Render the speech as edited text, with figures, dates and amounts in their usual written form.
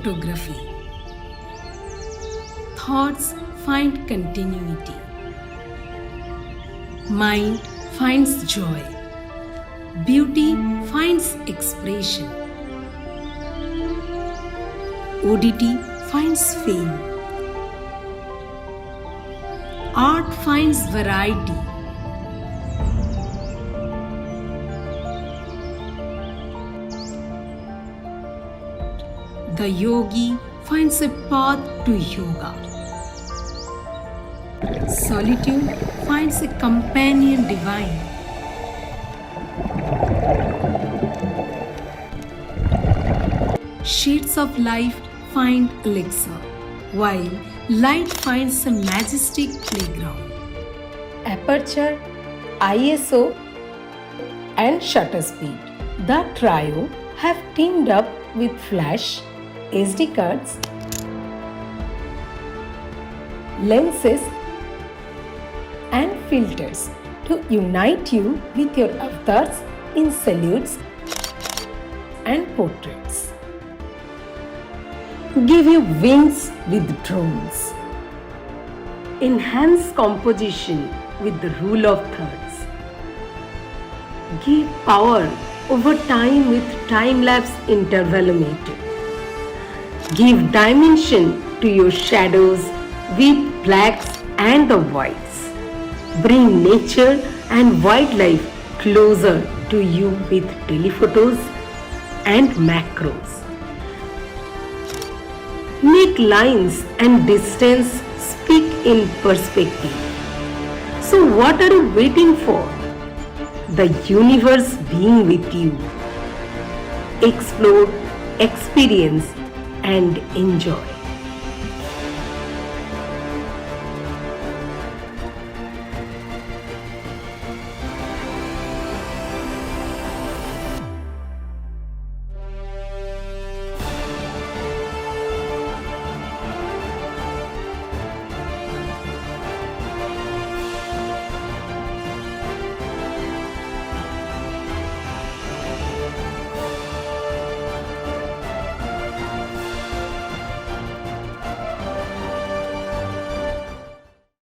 photography. Thoughts find continuity. Mind finds joy. Beauty finds expression. Oddity finds fame. Art finds variety. The yogi finds a path to yoga. Solitude finds a companion divine. Shades of life find elixir, while light finds a majestic playground. Aperture, ISO, and shutter speed. The trio have teamed up with flash, SD cards, lenses, and filters to unite you with your avatars in salutes and portraits. Give you wings with drones. Enhance composition with the rule of thirds. Give power over time with time-lapse intervalometer. Give dimension to your shadows with blacks and the whites. Bring nature and wildlife closer to you with telephotos and macros. Make lines and distance speak in perspective. So what are you waiting for? The universe being with you. Explore, experience, and enjoy.